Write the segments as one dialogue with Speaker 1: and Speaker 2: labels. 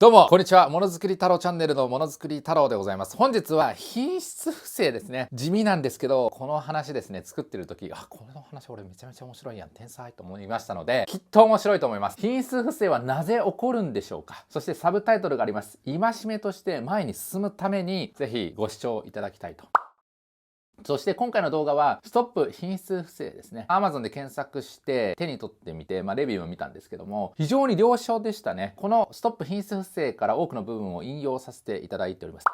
Speaker 1: どうもこんにちは。ものづくり太郎チャンネルのものづくり太郎でございます。本日は品質不正ですね。地味なんですけど、この話ですね、作ってる時、この話俺めちゃめちゃ面白いやん、天才と思いましたので、きっと面白いと思います。品質不正はなぜ起こるんでしょうか。そしてサブタイトルがあります。戒めとして前に進むために、ぜひご視聴いただきたいと。そして今回の動画はストップ品質不正ですね。Amazon で検索して手に取ってみて、レビューを見たんですけども、非常に良商でしたね。このストップ品質不正から多くの部分を引用させていただいております。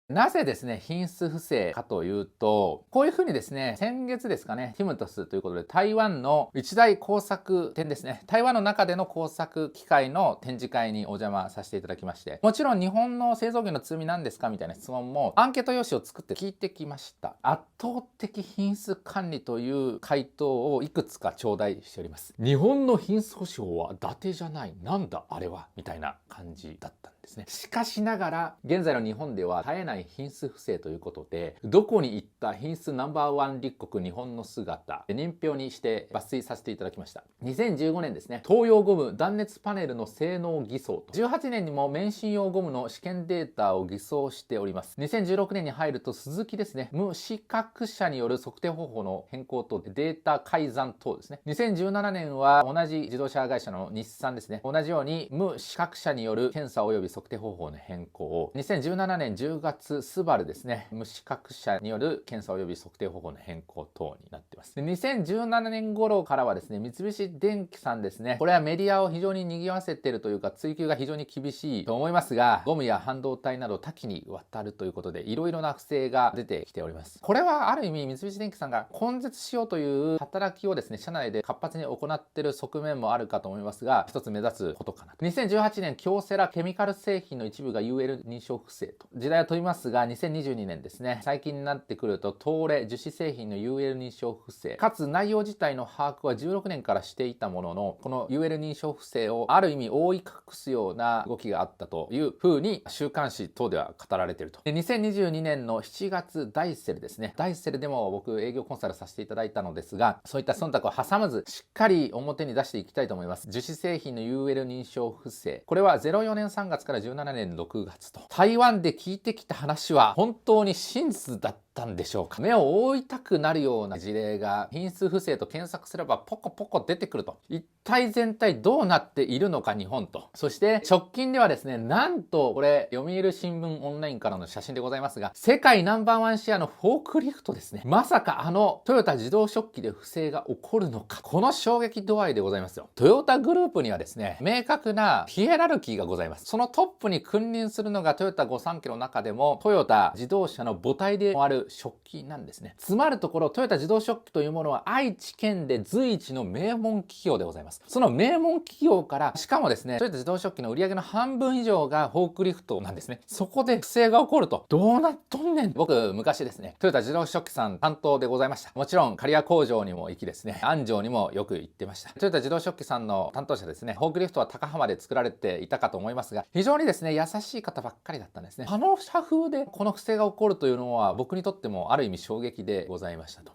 Speaker 1: なぜですね、品質不正かというと、こういうふうにですね、先月ですかね、ティムトスということで台湾の一大工作展ですね、台湾の中での工作機械の展示会にお邪魔させていただきまして、もちろん日本の製造業の強みなんですかみたいな質問もアンケート用紙を作って聞いてきました。圧倒的品質管理という回答をいくつか頂戴しております。日本の品質保証は伊達じゃない、なんだあれはみたいな感じだったんですね。しかしながら現在の日本では絶えない品質不正ということで、どこに行った品質ナンバーワン立国日本の姿、年表にして抜粋させていただきました。2015年ですね、東洋ゴム断熱パネルの性能偽装と、18年にも免震用ゴムの試験データを偽装しております。2016年に入るとスズキですね、無資格者による測定方法の変更とデータ改ざん等ですね。2017年は同じ自動車会社の日産ですね、同じように無資格者による検査及び測定方法の変更を、2017年10月スバルですね、無資格者による検査及び測定方法の変更等になっています。で2017年頃からはですね、三菱電機さんですね、これはメディアを非常に賑わせているというか、追及が非常に厳しいと思いますが、ゴムや半導体など多岐にわたるということで、いろいろな不正が出てきております。これはある意味三菱電機さんが根絶しようという働きをですね、社内で活発に行っている側面もあるかと思いますが、一つ目指すことかなと。2018年京セラケミカル製品の一部が UL 認証不正と時代を問いますが、2022年ですね、最近になってくると東レ樹脂製品の UL 認証不正かつ内容自体の把握は16年からしていたものの、この UL 認証不正をある意味覆い隠すような動きがあったというふうに週刊誌等では語られていると。で2022年の7月ダイセルですね、ダイセルでも僕営業コンサルさせていただいたのですが、そういった忖度を挟まずしっかり表に出していきたいと思います。樹脂製品の UL 認証不正、これは04年3月から17年6月と、台湾で聞いてきた話は本当に真実だったんでしょうか。目を覆いたくなるような事例が品質不正と検索すればポコポコ出てくると、一体全体どうなっているのか日本と。そして直近ではですね、なんとこれ読売新聞オンラインからの写真でございますが、世界ナンバーワンシェアのフォークリフトですね、まさかトヨタ自動食器で不正が起こるのか、この衝撃度合いでございますよ。トヨタグループにはですね、明確なヒエラルキーがございます。そのトップに君臨するのがトヨタ5-3期の中でもトヨタ自動車の母体でもある食器なんですね。つまるところ、トヨタ自動食器というものは愛知県で随一の名門企業でございます。その名門企業から、しかもですね、トヨタ自動食器の売上の半分以上がフォークリフトなんですね。そこで不正が起こると、どうなっとんねん。僕昔ですね、トヨタ自動食器さん担当でございました。もちろん刈谷工場にも行きですね、安城にもよく行ってました。トヨタ自動食器さんの担当者ですね、フォークリフトは高浜で作られていたかと思いますが、非常にですね、優しい方ばっかりだったんですね。社風でこの不正が起こるというのは僕にとってもある意味衝撃でございましたと。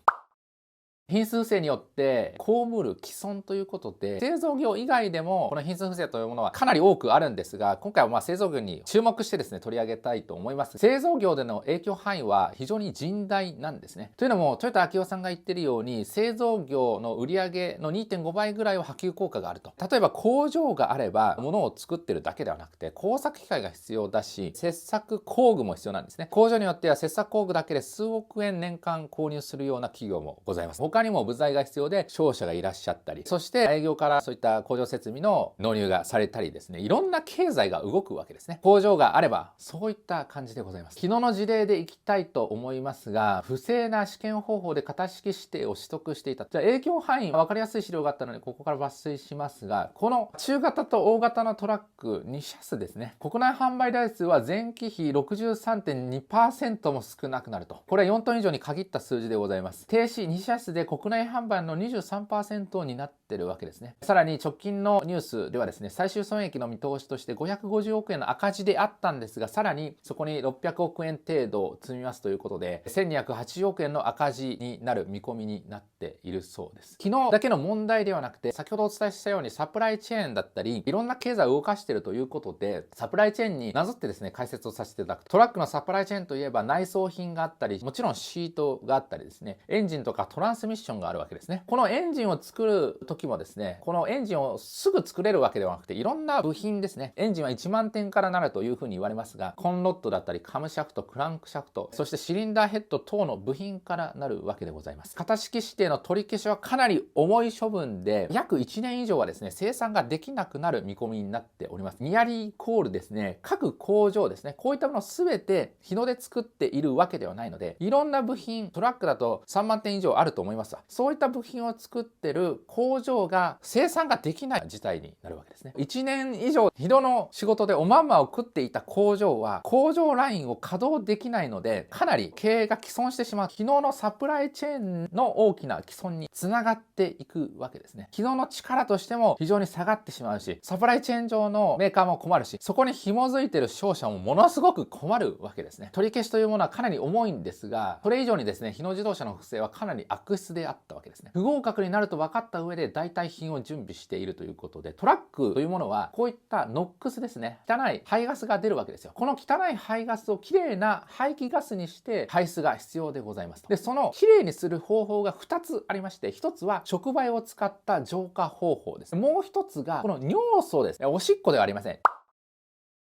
Speaker 1: 品質不正によって被る毀損ということで、製造業以外でもこの品質不正というものはかなり多くあるんですが、今回は製造業に注目してですね取り上げたいと思います。製造業での影響範囲は非常に甚大なんですね。というのも豊田章男さんが言ってるように、製造業の売上の 2.5 倍ぐらいは波及効果があると。例えば工場があれば物を作ってるだけではなくて工作機械が必要だし、切削工具も必要なんですね。工場によっては切削工具だけで数億円年間購入するような企業もございます。他にも部材が必要で商社がいらっしゃったり、そして営業からそういった工場設備の納入がされたりですね、いろんな経済が動くわけですね。工場があればそういった感じでございます。昨日の事例でいきたいと思いますが、不正な試験方法で型式指定を取得していた。じゃあ影響範囲分かりやすい資料があったのでここから抜粋しますが、この中型と大型のトラック2車種ですね、国内販売台数は前期比 63.2% も少なくなると。これは4トン以上に限った数字でございます。停止2車種で国内販売の 23% になってるわけですね。さらに直近のニュースではですね、最終損益の見通しとして550億円の赤字であったんですが、さらにそこに600億円程度積みますということで、1280億円の赤字になる見込みになっているそうです。昨日だけの問題ではなくて、先ほどお伝えしたようにサプライチェーンだったり、いろんな経済を動かしているということで、サプライチェーンになぞってですね、解説をさせていただくと、トラックのサプライチェーンといえば内装品があったり、もちろんシートがあったりですね、エンジンとかトランスミッションがあるわけですね。このエンジンを作る時もですね、このエンジンをすぐ作れるわけではなくて、いろんな部品ですね、エンジンは1万点からなるというふうに言われますが、コンロッドだったりカムシャフト、クランクシャフト、そしてシリンダーヘッド等の部品からなるわけでございます。型式指定の取り消しはかなり重い処分で、約1年以上はですね、生産ができなくなる見込みになっております。ニアリーイコールですね、各工場ですね、こういったものを全て日野で作っているわけではないので、いろんな部品、トラックだと3万点以上あると思いますわ。そういった部品を作ってる工場が生産ができない事態になるわけですね。1年以上日野の仕事でおまんまを食っていた工場は工場ラインを稼働できないので、かなり経営が毀損してしまう。昨日のサプライチェーンの大きな毀損につながっていくわけですね。昨日の力としても非常に下がってしまうし、サプライチェーン上のメーカーも困るし、そこに紐づいている商社もものすごく困るわけですね。取り消しというものはかなり重いんですが、それ以上にですね、日野自動車の不正はかなり悪質であったわけですね。不合格になると分かった上で代替品を準備しているということで、トラックというものはこういったノックスですね、汚い排ガスが出るわけですよ。この汚い排ガスをきれいな排気ガスにして排出が必要でございます。で、そのきれいにする方法が2つありまして、1つは触媒を使った浄化方法です。もう1つがこの尿素です。おしっこではありません。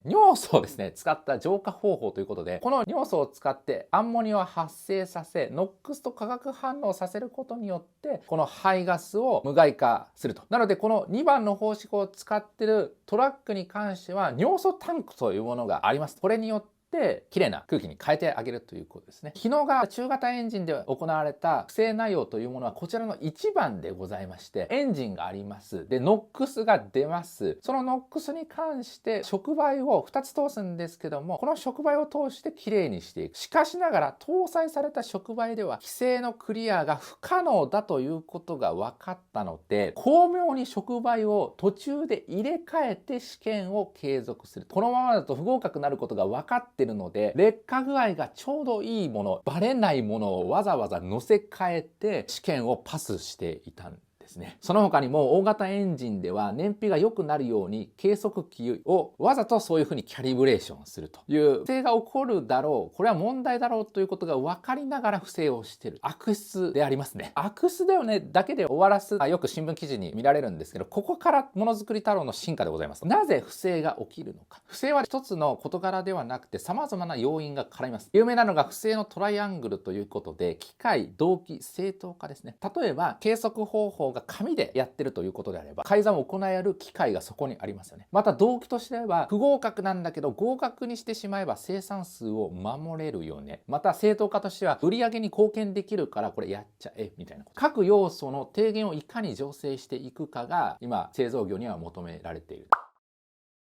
Speaker 1: 尿素をですね、使った浄化方法ということで、この尿素を使ってアンモニアを発生させ、ノックスと化学反応させることによって、この排ガスを無害化すると。なので、この2番の方式を使っているトラックに関しては、尿素タンクというものがあります。これによって綺麗な空気に変えてあげるということですね。昨日が中型エンジンで行われた不正内容というものはこちらの1番でございまして、エンジンがあります。で、ノックスが出ます。そのノックスに関して触媒を2つ通すんですけども、この触媒を通して綺麗にしていく。しかしながら搭載された触媒では規制のクリアが不可能だということが分かったので、巧妙に触媒を途中で入れ替えて試験を継続する。このままだと不合格になることが分かっているので、劣化具合がちょうどいいもの、バレないものをわざわざ乗せ替えて試験をパスしていたんですね。その他にも大型エンジンでは燃費が良くなるように計測器をわざとそういうふうにキャリブレーションするという不正が起こるだろう、これは問題だろうということが分かりながら不正をしている。悪質でありますね。悪質だよねだけで終わらす、よく新聞記事に見られるんですけど、ここからものづくり太郎の進化でございます。なぜ不正が起きるのか。不正は一つの事柄ではなくて様々な要因が絡みます。有名なのが不正のトライアングルということで、機械、動機、正当化ですね。例えば計測方法が紙でやってるということであれば、改ざんを行える機会がそこにありますよね。また動機としては不合格なんだけど合格にしてしまえば生産数を守れるよね。また正当化としては売上に貢献できるからこれやっちゃえみたいなこと。各要素の低減をいかに醸成していくかが今製造業には求められている。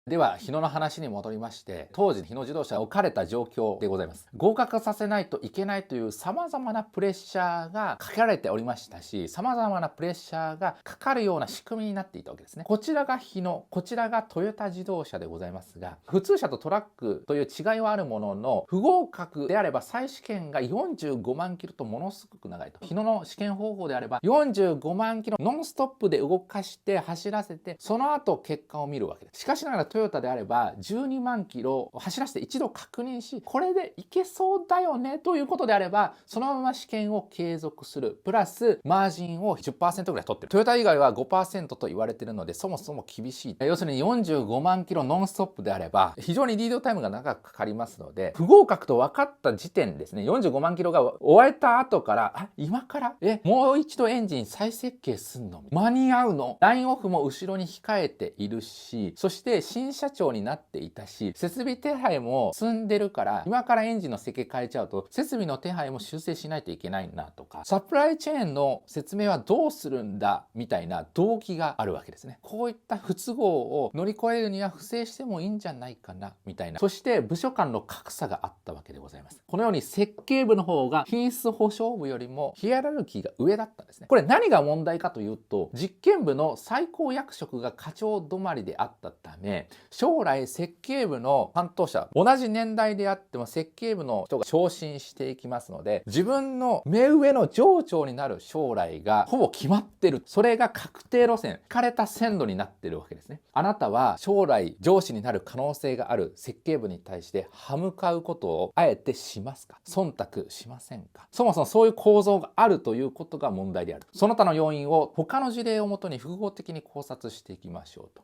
Speaker 1: では日野の話に戻りまして、当時日野自動車が置かれた状況でございます。合格させないといけないという様々なプレッシャーがかけられておりましたし、様々なプレッシャーがかかるような仕組みになっていたわけですね。こちらが日野、こちらがトヨタ自動車でございますが、普通車とトラックという違いはあるものの、不合格であれば再試験が45万キロとものすごく長いと。日野の試験方法であれば45万キロノンストップで動かして走らせて、その後結果を見るわけです。しかしながらトヨタであれば12万キロ走らせて一度確認し、これでいけそうだよねということであればそのまま試験を継続する、プラスマージンを 10% ぐらい取ってる。トヨタ以外は 5% と言われているのでそもそも厳しい。要するに45万キロノンストップであれば非常にリードタイムが長くかかりますので、不合格と分かった時点ですね、45万キロが終えた後から、今からもう一度エンジン再設計すんの間に合うの、ラインオフも後ろに控えているし、そして新新社長になっていたし、設備手配も済んでるから、今からエンジンの設計変えちゃうと、設備の手配も修正しないといけないなとか、サプライチェーンの説明はどうするんだみたいな動機があるわけですね。こういった不都合を乗り越えるには不正してもいいんじゃないかなみたいな。そして部署間の格差があったわけでございます。このように設計部の方が品質保証部よりもヒエラルキーが上だったんですね。これ何が問題かというと、実験部の最高役職が課長止まりであったため、将来設計部の担当者、同じ年代であっても設計部の人が昇進していきますので、自分の目上の上長になる将来がほぼ決まってる。それが確定路線、引かれた線路になってるわけですね。あなたは将来上司になる可能性がある設計部に対して歯向かうことをあえてしますか？忖度しませんか？そもそもそういう構造があるということが問題である。その他の要因を他の事例をもとに複合的に考察していきましょうと。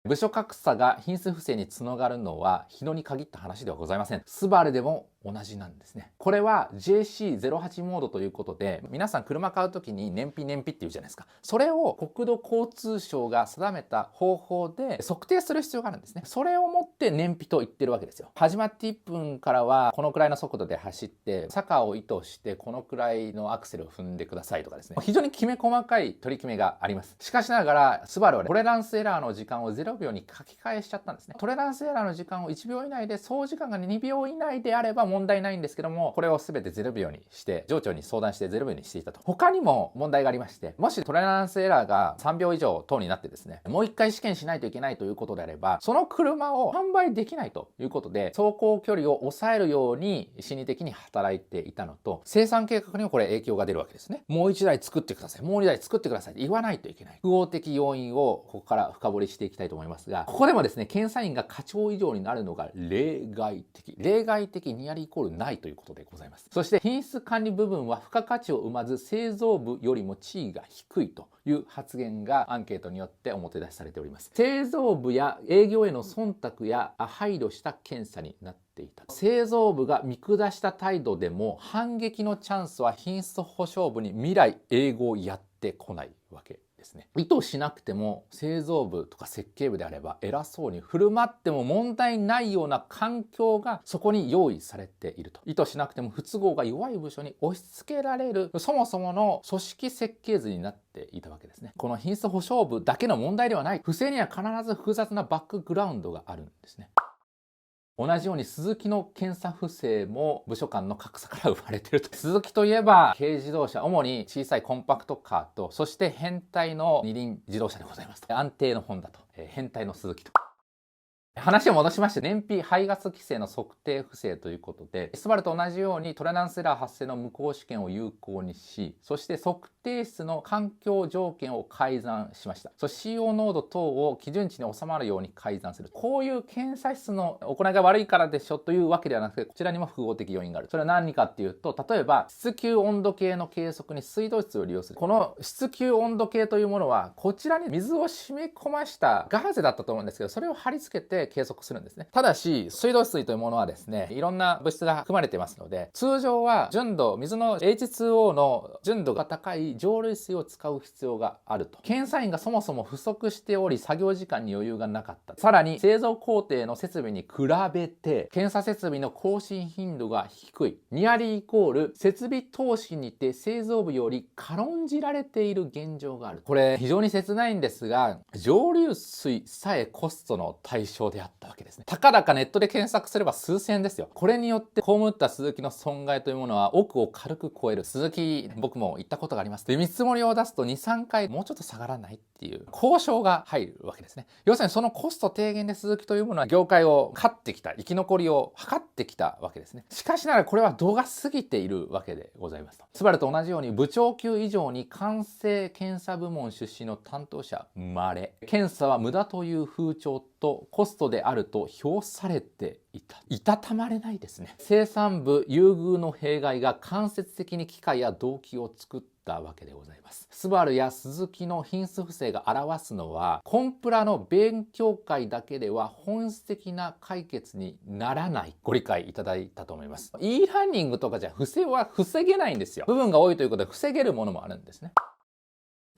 Speaker 1: 部署格差が品質不正につながるのは日野に限った話ではございません。スバルでも同じなんですね。これは JC08 モードということで、皆さん車買う時に燃費って言うじゃないですか。それを国土交通省が定めた方法で測定する必要があるんですね。それをもって燃費と言ってるわけですよ。始まって1分からはこのくらいの速度で走って坂を意図してこのくらいのアクセルを踏んでくださいとかですね、非常にきめ細かい取り決めがあります。しかしながらスバルはトレランスエラーの時間を0秒に書き換えしちゃったんですね。トレランスエラーの時間を1秒以内で、総時間が2秒以内であれば問題ないんですけども、これを全て0秒にして上長に相談して0秒にしていたと。他にも問題がありまして、もしトレランスエラーが3秒以上等になってですね、もう一回試験しないといけないということであれば、その車を販売できないということで、走行距離を抑えるように心理的に働いていたのと、生産計画にもこれ影響が出るわけですね。もう1台作ってください、もう2台作ってくださいって言わないといけない。複合的要因をここから深掘りしていきたいと思いますが、ここでもですね、検査員が課長以上になるのが例外的ニアリーイコールないということでございます。そして品質管理部分は付加価値を生まず製造部よりも地位が低いという発言がアンケートによって表出しされております。製造部や営業への忖度や配慮した検査になっていた。製造部が見下した態度でも反撃のチャンスは品質保証部に未来永劫やってこないわけですね。意図しなくても製造部とか設計部であれば偉そうに振る舞っても問題ないような環境がそこに用意されていると。意図しなくても不都合が弱い部署に押し付けられる、そもそもの組織設計図になっていたわけですね。この品質保証部だけの問題ではない。不正には必ず複雑なバックグラウンドがあるんですね。同じようにスズキの検査不正も部署間の格差から生まれていると。スズキといえば軽自動車、主に小さいコンパクトカーと、そして変態の二輪自動車でございます。安定のホンダと、変態のスズキと。話を戻しまして、燃費排ガス規制の測定不正ということで、スバルと同じようにトレランスエラー発生の無効試験を有効にし、そして測定室の環境条件を改ざんしました。CO 濃度等を基準値に収まるように改ざんする。こういう検査室の行いが悪いからでしょというわけではなくて、こちらにも複合的要因がある。それは何かっていうと、例えば室給温度計の計測に水道室を利用する。この室給温度計というものは、こちらに水を染み込ましたガーゼだったと思うんですけど、それを貼り付けて計測するんですね。ただし水道水というものはですね、いろんな物質が含まれていますので、通常は純度、水の H2O の純度が高い浄水水を使う必要があると。検査員がそもそも不足しており、作業時間に余裕がなかった。さらに製造工程の設備に比べて検査設備の更新頻度が低い。ニアリーイコール設備投資にて製造部より軽んじられている現状がある。これ非常に切ないんですが、蒸留水さえコストの対象であったわけですね。たかだかネットで検索すれば数千円ですよ。これによって被ったスズキの損害というものは億を軽く超える。スズキ僕も行ったことがあります。で、見積もりを出すと 2,3 回もうちょっと下がらないっていう交渉が入るわけですね。要するにそのコスト低減でスズキというものは業界を勝ってきた、生き残りを図ってきたわけですね。しかしながらこれは度が過ぎているわけでございますと。スバルと同じように部長級以上に完成検査部門出身の担当者稀。検査は無駄という風潮とコストであると評されていた。いたたまれないですね。生産部優遇の弊害が間接的に機械や動機を作ったわけでございます。スバルやスズキの品質不正が表すのは、コンプラの勉強会だけでは本質的な解決にならない。ご理解いただいたと思います。e ラーニングとかじゃ不正は防げないんですよ。部分が多いということで防げるものもあるんですね。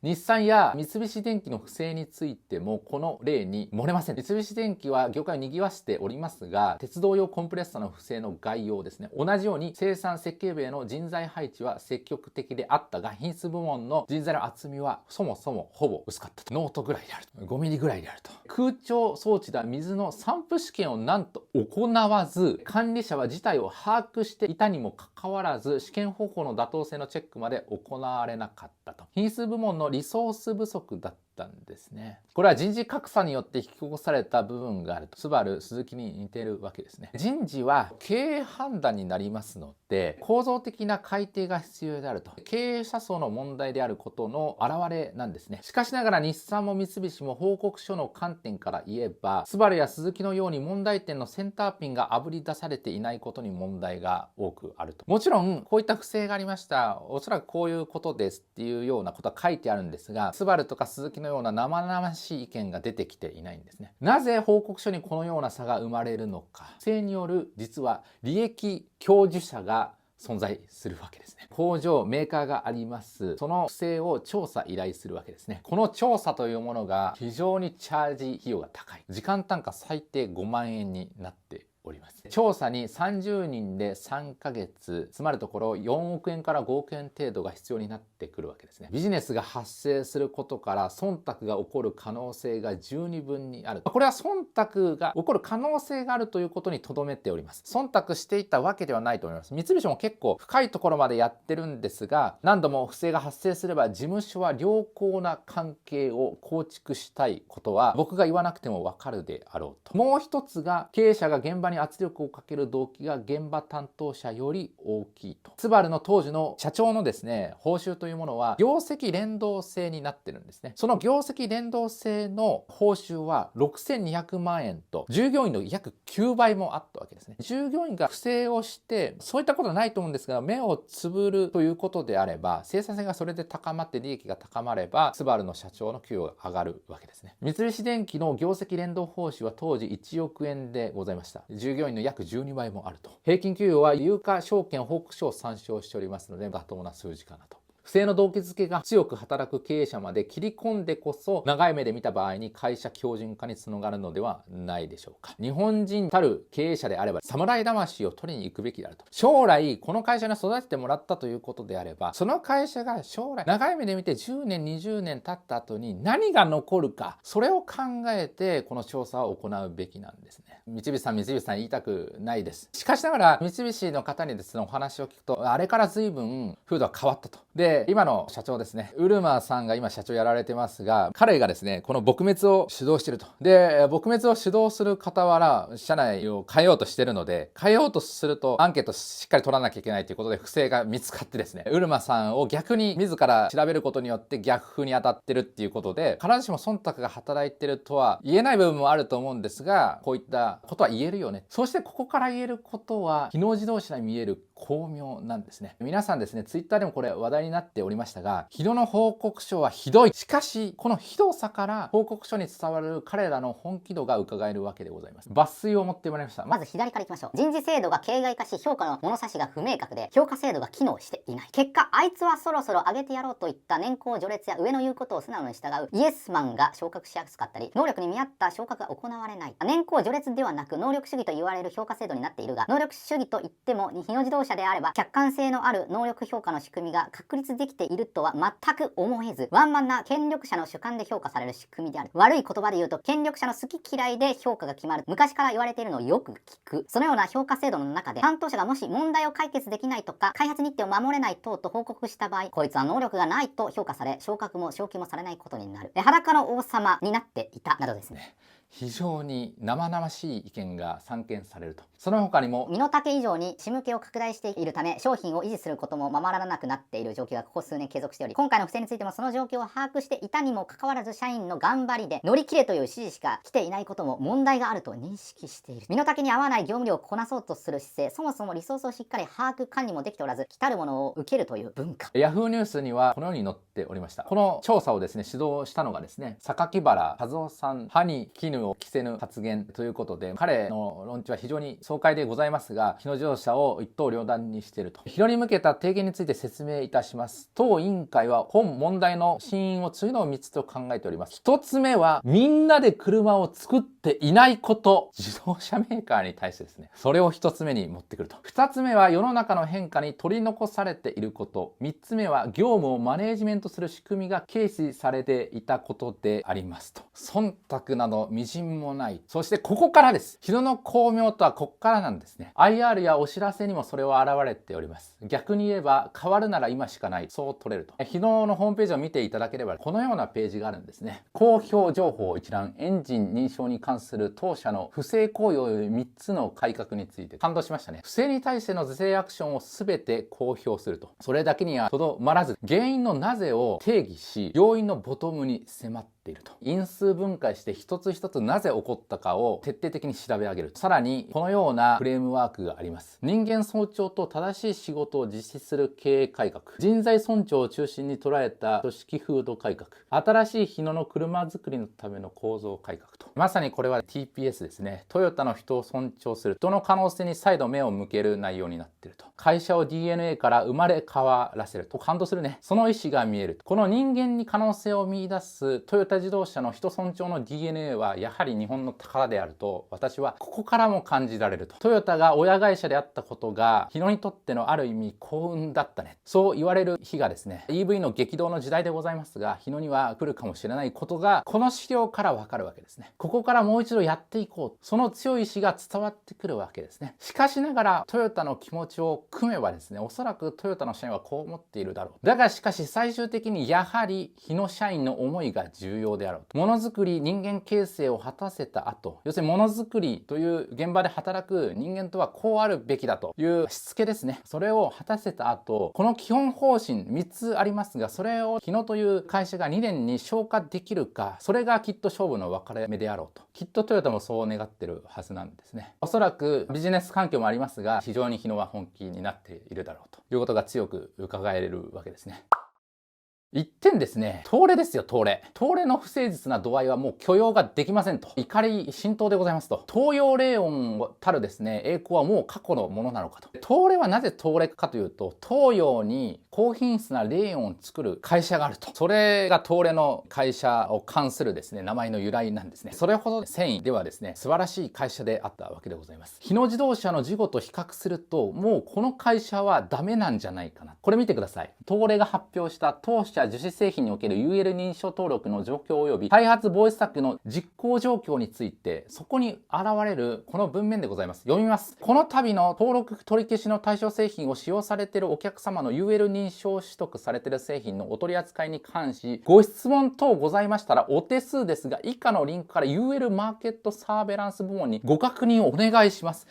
Speaker 1: 日産や三菱電機の不正についてもこの例に漏れません。三菱電機は業界を賑わしておりますが、鉄道用コンプレッサの不正の概要ですね。同じように生産設計部への人材配置は積極的であったが、品質部門の人材の厚みはそもそもほぼ薄かったと。ノートぐらいであると。5ミリぐらいであると。空調装置では水の散布試験をなんと行わず、管理者は事態を把握していたにもかかわらず、試験方法の妥当性のチェックまで行われなかったと。品質部門のリソース不足だったんですね。これは人事格差によって引き起こされた部分があると。スバル、スズキに似てるわけですね。人事は経営判断になりますので、構造的な改定が必要であると。経営者層の問題であることの表れなんですね。しかしながら日産も三菱も報告書の観点から言えば、スバルやスズキのように問題点のセンターピンがあぶり出されていないことに問題が多くあると。もちろんこういった不正がありました。おそらくこういうことですっていうようなことは書いてあるんですが、スバルとかスズキのような生々しい意見が出てきていないんですね。なぜ報告書にこのような差が生まれるのか。不正による実は利益享受者が存在するわけですね。工場、メーカーがあります。その不正を調査依頼するわけですね。この調査というものが非常にチャージ費用が高い。時間単価最低5万円になっております。調査に30人で3ヶ月、つまるところ4億円から5億円程度が必要になってくるわけですね。ビジネスが発生することから忖度が起こる可能性が十二分にある。これは忖度が起こる可能性があるということにとどめております。忖度していたわけではないと思います。三菱も結構深いところまでやってるんですが、何度も不正が発生すれば事務所は良好な関係を構築したいことは僕が言わなくてもわかるであろうと。もう一つが経営者が現場に圧力をかける動機が現場担当者より大きいと。スバルの当時の社長のですね、報酬というものは業績連動制になってるんですね。その業績連動制の報酬は6200万円と従業員の約9倍もあったわけですね。従業員が不正をしてそういったことはないと思うんですが、目をつぶるということであれば、生産性がそれで高まって利益が高まればスバルの社長の給与が上がるわけですね。三菱電機の業績連動報酬は当時1億円でございました。従業員の約12倍もあると。平均給与は有価証券報告書を参照しておりますので妥当な数字かなと。不正の動機づけが強く働く経営者まで切り込んでこそ長い目で見た場合に会社強靭化につながるのではないでしょうか。日本人たる経営者であれば侍魂を取りに行くべきであると。将来この会社に育ててもらったということであれば、その会社が将来長い目で見て10年20年経った後に何が残るか、それを考えてこの調査を行うべきなんですね。三菱さん言いたくないです。しかしながら三菱の方にですねお話を聞くと、あれから随分風土は変わったと。で今の社長ですね、ウルマさんが今社長やられてますが、彼がですねこの撲滅を主導していると。で撲滅を主導する傍ら社内を変えようとしてるので、変えようとするとアンケートしっかり取らなきゃいけないということで不正が見つかってですね、ウルマさんを逆に自ら調べることによって逆風に当たってるっていうことで、必ずしも忖度が働いてるとは言えない部分もあると思うんですが、こういったことは言えるよね。そしてここから言えることは日野自動車に見える巧妙なんですね。皆さんですねツイッターでもこれ話題になっておりましたが、日野の報告書はひどい。しかしこのひどさから報告書に伝わる彼らの本気度が伺えるわけでございます。抜粋を持ってまいりました。
Speaker 2: まず左からいきましょう。人事制度が形骸化し、評価の物差しが不明確で、評価制度が機能していない。結果、あいつはそろそろ上げてやろうといった年功序列や上の言うことを素直に従うイエスマンが昇格しやすかったり、能力に見合った昇格が行われない。年功序列ではなく能力主義と言われる評価制度になっているが、能力主義といっても日野自動車であれば客観性のある能力評価の仕組みが確立できているとは全く思えず、ワンマンな権力者の主観で評価される仕組みである。悪い言葉で言うと、権力者の好き嫌いで評価が決まる。昔から言われているのをよく聞く。そのような評価制度の中で、担当者がもし問題を解決できないとか、開発日程を守れない等と報告した場合、こいつは能力がないと評価され、昇格も昇給もされないことになる。裸の王様になっていたなどですね。
Speaker 1: 非常に生々しい意見が散見されると。その他にも
Speaker 2: 身の丈以上に仕向けを拡大しているため、商品を維持することもままならなくなっている状況がここ数年継続しており、今回の不正についてもその状況を把握していたにもかかわらず、社員の頑張りで乗り切れという指示しか来ていないことも問題があると認識している。身の丈に合わない業務量をこなそうとする姿勢、そもそもリソースをしっかり把握管理もできておらず、来たるものを受けるという文化。
Speaker 1: ヤフーニュースにはこのように載っておりました。この調査をですね指導したのがですね榊原和夫さん、歯に衣るを着せぬ発言ということで、彼の論調は非常に爽快でございますが、日野自動車を一刀両断にしていると。日野に向けた提言について説明いたします。当委員会は本問題の真因を次の3つと考えております。1つ目は、みんなで車を作っていないこと。自動車メーカーに対してですね。それを1つ目に持ってくると。2つ目は、世の中の変化に取り残されていること。3つ目は、業務をマネージメントする仕組みが軽視されていたことでありますと。忖度など微塵もない。そしてここからです。日野の巧妙とはここからなんですね。IR やお知らせにもそれは現れております。逆に言えば変わるなら今しかない。そう取れると。日野のホームページを見ていただければこのようなページがあるんですね。公表情報一覧、エンジン認証に関する当社の不正行為及び3つの改革について感動しましたね。不正に対しての是正アクションを全て公表すると。それだけにはとどまらず、原因のなぜを定義し、要因のボトムに迫っていると。因数分解して一つ一つなぜ起こったかを徹底的に調べ上げる。さらにこのようなフレームワークがあります。人間尊重と正しい仕事を実施する経営改革、人材尊重を中心に捉えた組織風土改革、新しい日野の車作りのための構造改革と。まさにこれは TPS ですね。トヨタの人を尊重する、人の可能性に再度目を向ける内容になっていると。会社を DNA から生まれ変わらせると。感動するね。その意思が見える。この人間に可能性を見出すトヨタ自動車の人尊重の DNA はやはり日本の宝であると私はここからも感じられると。トヨタが親会社であったことが日野にとってのある意味幸運だったね。そう言われる日がですね、 EV の激動の時代でございますが、日野には来るかもしれないことがこの資料からわかるわけですね。ここからもう一度やっていこう。その強い意志が伝わってくるわけですね。しかしながらトヨタの気持ちを組めばですね、おそらくトヨタの社員はこう思っているだろう。だがしかし最終的にやはり日野社員の思いが重要であろうと。ものづくり、人間形成を果たせた後、要するにものづくりという現場で働く人間とはこうあるべきだというしつけですね。それを果たせた後、この基本方針3つありますが、それを日野という会社が2年に消化できるか、それがきっと勝負の分かれ目であろうと。きっとトヨタもそう願ってるはずなんですね。おそらくビジネス環境もありますが、非常に日野は本気になっているだろうということが強く伺えるわけですね。一点ですね、東レですよ、東レ。東レの不誠実な度合いはもう許容ができませんと。怒り心頭でございますと。東洋レオンたるですね、栄光はもう過去のものなのかと。東レはなぜ東レかというと、東洋に高品質なレーヨンを作る会社があると。それが東レの会社を冠するですね、名前の由来なんですね。それほど繊維ではですね、素晴らしい会社であったわけでございます。日野自動車の事故と比較すると、もうこの会社はダメなんじゃないかな。これ見てください。東レが発表した当社樹脂製品における UL 認証登録の状況及び開発防止策の実行状況について、そこに現れるこの文面でございます。読みます。この度の登録取り消しの対象製品を使用されているお客様の UL 認証取得されている製品のお取り扱いに関し、ご質問等ございましたらお手数ですが、以下のリンクから UL マーケットサーベランス部門にご確認をお願いします。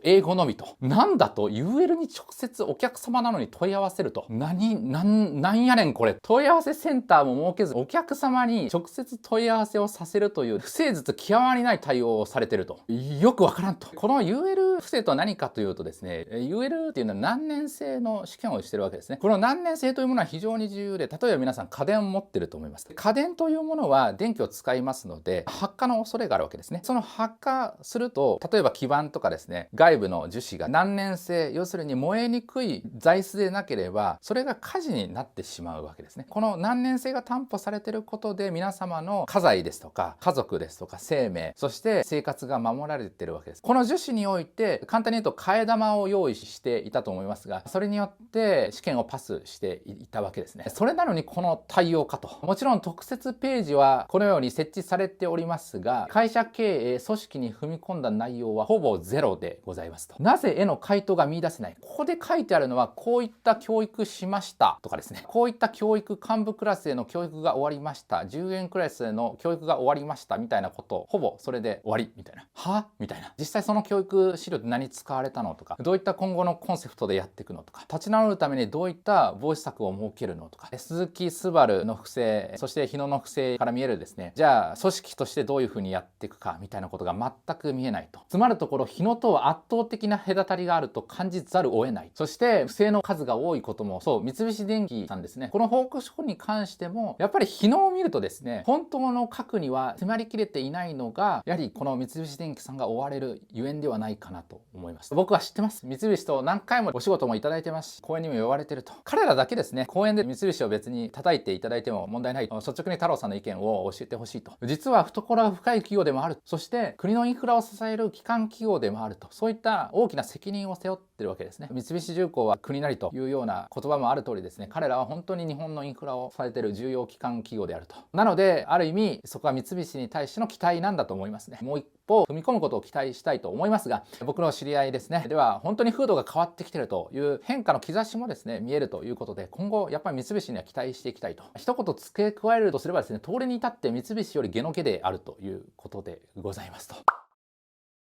Speaker 1: 英語のみと。なんだと UL に直接お客様なのに問い合わせると。なんやねんこれ。問い合わせセンターも設けず、お客様に直接問い合わせをさせるという不誠実極まりない対応をされていると。よくわからんと。この UL 不正とは何かというとですね、UL っていうのは何年制の試験をしてるわけですね。この何年制というものは非常に重要で、例えば皆さん家電を持ってると思います。家電というものは電気を使いますので、発火の恐れがあるわけですね。その発火すると、例えば基板とかですね、外部の樹脂が難燃性、要するに燃えにくい材質でなければ、それが火事になってしまうわけですね。この難燃性が担保されていることで、皆様の家財ですとか、家族ですとか、生命、そして生活が守られているわけです。この樹脂において、簡単に言うと替え玉を用意していたと思いますが、それによって試験をパスしていたわけですね。それなのにこの対応かと。もちろん特設ページはこのように設置されておりますが、会社経営、組織に踏み込んだ内容はほぼゼロでございますと。なぜへの回答が見出せない。ここで書いてあるのは、こういった教育しましたとかですね、こういった教育、幹部クラスへの教育が終わりました、10円クラスへの教育が終わりましたみたいなこと、ほぼそれで終わりみたいな。はみたいな。実際その教育資料って何使われたのとか、どういった今後のコンセプトでやっていくのとか、立ち直るためにどういった防止策を設けるのとか、鈴木スバルの不正、そして日野の不正から見えるですね、じゃあ組織としてどういうふうにやっていくかみたいなことが全く見えないと。つまるところ、日野とは圧倒的な隔たりがあると感じざるを得ない。そして不正の数が多いこともそう、三菱電機さんですね、この報告書に関してもやっぱり日野を見るとですね、本当の核には迫りきれていないのがやはりこの三菱電機さんが追われるゆえんではないかなと思います。僕は知ってます。三菱と何回もお仕事もいただいてますし、講演にも呼ばれてると。彼らだけですね、講演で三菱を別に叩いていただいても問題ない。率直に太郎さんの意見を教えてほしいと。実は懐が深い企業でもある。そして国のインフラを支える基幹企業でもあると。そういった大きな責任を背負ってるわけですね。三菱重工は国なりというような言葉もある通りですね、彼らは本当に日本のインフラを支えている重要基幹企業であると。なのである意味そこは三菱に対しての期待なんだと思いますね。もう一歩踏み込むことを期待したいと思いますが、僕の知り合いですねでは本当に風土が変わってきているという変化の兆しもですね見えるということで、今後やっぱり三菱には期待していきたいと。一言付け加えるとすればですね、通りに至って三菱より下の毛であるということでございますと。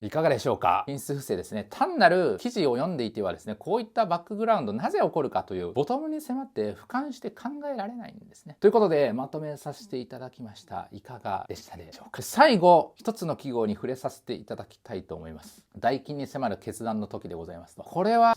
Speaker 1: いかがでしょうか。品質不正ですね。単なる記事を読んでいてはですね、こういったバックグラウンド、なぜ起こるかというボトムに迫って俯瞰して考えられないんですね。ということでまとめさせていただきました。いかがでしたでしょうか。最後、一つの記号に触れさせていただきたいと思います。代金に迫る決断の時でございますと。これは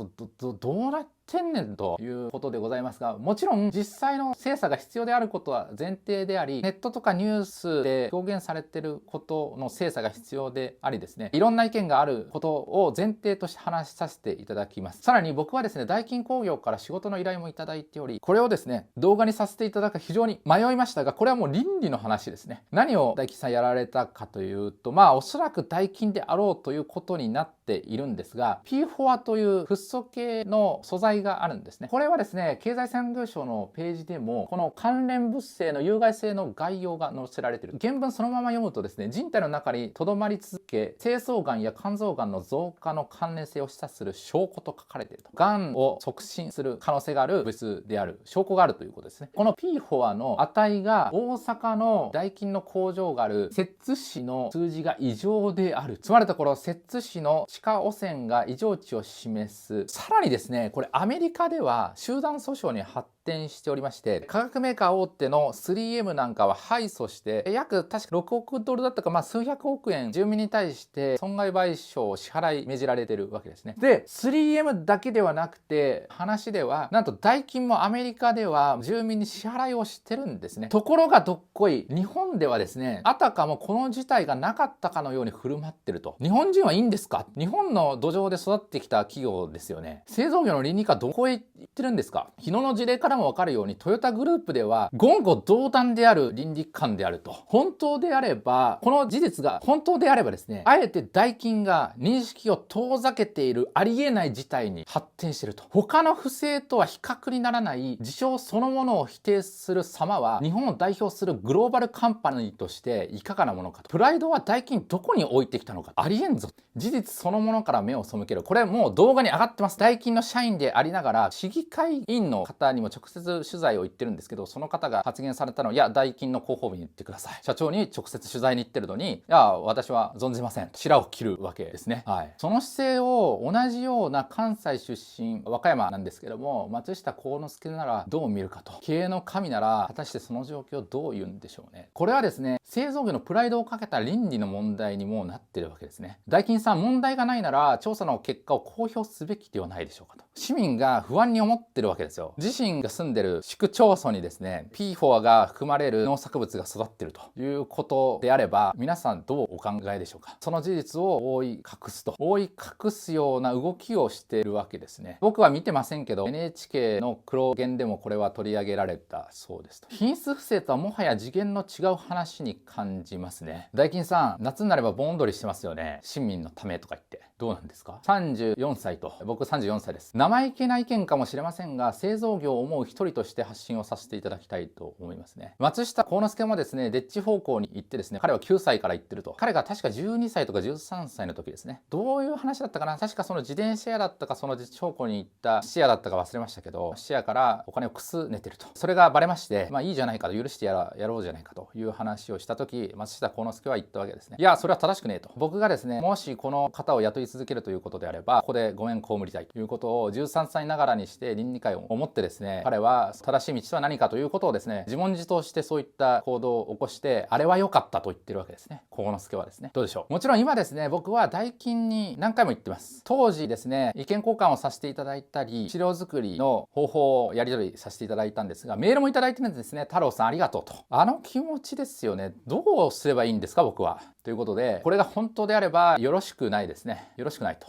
Speaker 1: どうなってんねんということでございますが、もちろん実際の精査が必要であることは前提であり、ネットとかニュースで表現されていることの精査が必要でありですね、いろんな意見があることを前提として話しさせていただきます。さらに僕はですね、ダイキン工業から仕事の依頼もいただいており、これをですね動画にさせていただく非常に迷いましたが、これはもう倫理の話ですね。何をダイキンさんやられたかというと、おそらくダイキンであろうということになっているんですが、 P4 というフッ素系の素材があるんですね。これはですね、経済産業省のページでもこの関連物性の有害性の概要が載せられている。原文そのまま読むとですね、人体の中にとどまり続け、精巣がんや肝臓がんの増加の関連性を示唆する証拠と書かれていると。がんを促進する可能性がある物質である証拠があるということですね。この P4 の値が大阪のダイキンの工場がある摂津市の数字が異常である。つまるところ、摂津市の地下汚染が異常値を示す。さらにですね、これアメリカでは集団訴訟に発展しておりまして、化学メーカー大手の 3M なんかは敗訴して約確か6億ドルだったか、数百億円住民に対して損害賠償を支払い命じられているわけですね。で 3M だけではなくて、話ではなんとダイキンもアメリカでは住民に支払いをしてるんですね。ところがどっこい、日本ではですね、あたかもこの事態がなかったかのように振る舞ってると。日本人はいいんですか。日本の土壌で育ってきた企業ですよね。製造業の倫理観どこへ行ってるんですか。日野の事例からも分かるように、トヨタグループでは言語道断である倫理観であると。本当であれば、この事実が本当であればですね、あえてダイキンが認識を遠ざけているありえない事態に発展していると。他の不正とは比較にならない事象そのものを否定する様は、日本を代表するグローバルカンパニーとしていかがなものかと。プライドはダイキンどこに置いてきたのか。ありえんぞ。事実そのものから目を背ける。これもう動画に上がってます。ダイキンの社員でありながら市議会議員の方にも直接取材を行ってるんですけど、その方が発言されたのは、いやダイキンの広報部に言ってください。社長に直接取材に行ってるのに、いや私は存じませんと白を切るわけですね。その姿勢を同じような関西出身、和歌山なんですけども、松下幸之助ならどう見るかと。経営の神なら果たしてその状況をどう言うんでしょうね。これはですね、製造業のプライドをかけた倫理の問題にもなってるわけですね。ダイキンさん、問題がないなら調査の結果を公表すべきではないでしょうかと。市民が不安に思ってるわけですよ。自身が住んでる市区町村にですね、 P4 が含まれる農作物が育ってるということであれば、皆さんどうお考えでしょうか。その事実を覆い隠すと、覆い隠すような動きをしているわけですね。僕は見てませんけど NHK の黒源でもこれは取り上げられたそうですと。品質不正とはもはや次元の違う話に感じますね。ダイキンさん、夏になれば盆踊りしてますよね。市民のためとか言って。どうなんですか。34歳と、僕34歳です。生意気な意見かもしれませんが、製造業を思思う一人として発信をさせていただきたいと思いますね。松下幸之助もですね、デッチ方向に行ってですね、彼は9歳から行ってると。彼が確か12歳とか13歳の時ですね。どういう話だったかな、確かその自転車屋だったか、そのデッチ方向に行った質屋だったか忘れましたけど、質屋からお金をくすねてると。それがバレまして、まあいいじゃないかと、許してやろうじゃないかという話をした時、松下幸之助は言ったわけですね。いや、それは正しくねえと。僕がですね、もしこの方を雇い続けるということであれば、ここでごめん被りたいということを13歳ながらにして倫理観を持ってですね、彼は正しい道とは何かということをですね、自問自答してそういった行動を起こして、あれは良かったと言ってるわけですね。幸之助はですね。どうでしょう。もちろん今ですね、僕はダイキンに何回も行ってます。当時ですね、意見交換をさせていただいたり、資料作りの方法をやり取りさせていただいたんですが、メールもいただいてるんですね。太郎さんありがとうと。あの気持ちですよね。どうすればいいんですか、僕は。ということで、これが本当であればよろしくないですね。よろしくないと。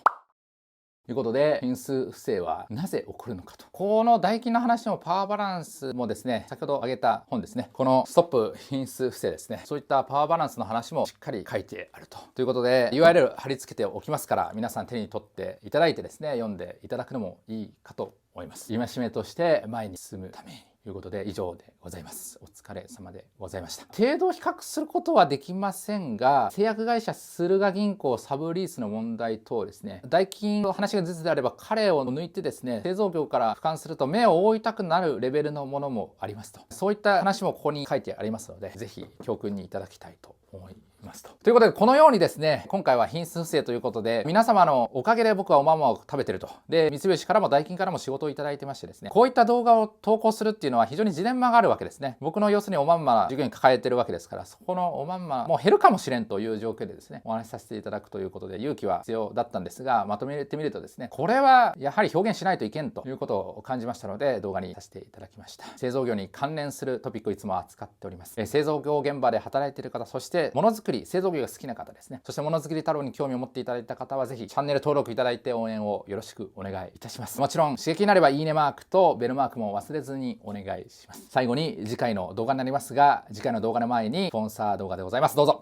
Speaker 1: ということで、品質不正はなぜ起こるのかと。このダイキンの話もパワーバランスもですね、先ほど挙げた本ですね、このストップ品質不正ですね、そういったパワーバランスの話もしっかり書いてあると。ということで、URL 貼り付けておきますから、皆さん手に取っていただいてですね、読んでいただくのもいいかと思います。戒めとして前に進むために。ということで以上でございます。お疲れ様でございました。程度を比較することはできませんが、製薬会社駿河銀行サブリースの問題等ですね、ダイキンの話が事実であれば彼を抜いてですね、製造業から俯瞰すると目を覆いたくなるレベルのものもありますと。そういった話もここに書いてありますので、ぜひ教訓にいただきたいと思いますと。ということで、このようにですね、今回は品質不正ということで、皆様のおかげで僕はおまんまを食べてると。で、三菱からもダイキンからも仕事をいただいてましてですね、こういった動画を投稿するっていうのは非常にジレンマがあるわけですね。僕の要するにおまんま従業員抱えてるわけですから、そこのおまんまもう減るかもしれんという状況でですね、お話しさせていただくということで、勇気は必要だったんですが、まとめてみるとですね、これはやはり表現しないといけんということを感じましたので、動画にさせていただきました。製造業に関連するトピックをいつも扱っております。製造業現場で働いている方、そしてものづくり、製造業が好きな方ですね、そしてものづくり太郎に興味を持っていただいた方は、ぜひチャンネル登録いただいて応援をよろしくお願いいたします。もちろん刺激になればいいねマークとベルマークも忘れずにお願いします。最後に次回の動画になりますが、次回の動画の前にスポンサー動画でございます。どうぞ。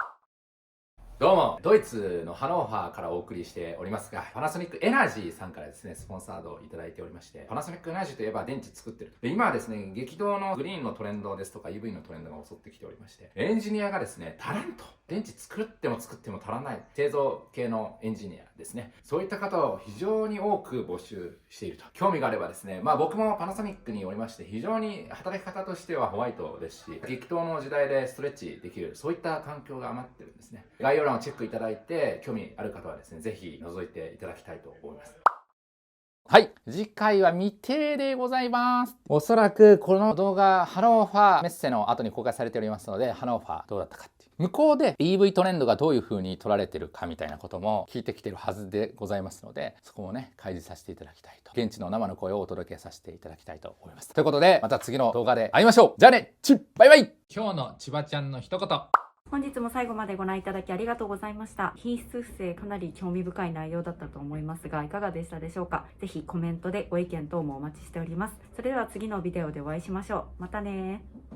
Speaker 1: どうも、ドイツのハノーファーからお送りしておりますが、パナソニックエナジーさんからですね、スポンサードをいただいておりまして、パナソニックエナジーといえば電池作ってる。で、今はですね、激動のグリーンのトレンドですとか EV のトレンドが襲ってきておりまして、エンジニアがですね、足らんと。電池作っても足らない。製造系のエンジニアですね。そういった方を非常に多く募集していると。興味があればですね、僕もパナソニックにおりまして、非常に働き方としてはホワイトですし、激闘の時代でストレッチできる、そういった環境が余ってるんですね。概要欄をチェックいただいて、興味ある方はですね、ぜひ覗いていただきたいと思います。はい。次回は未定でございます。おそらくこの動画、ハノーファーメッセの後に公開されておりますので、ハノーファーどうだったかっていう。向こうで EV トレンドがどういう風に取られてるかみたいなことも聞いてきてるはずでございますので、そこもね、開示させていただきたいと。現地の生の声をお届けさせていただきたいと思います。ということで、また次の動画で会いましょう。じゃあね、バイバイ。今日の千葉ちゃんの一言。
Speaker 3: 本日も最後までご覧いただきありがとうございました。品質不正、かなり興味深い内容だったと思いますが、いかがでしたでしょうか。ぜひコメントでご意見等もお待ちしております。それでは次のビデオでお会いしましょう。またねー。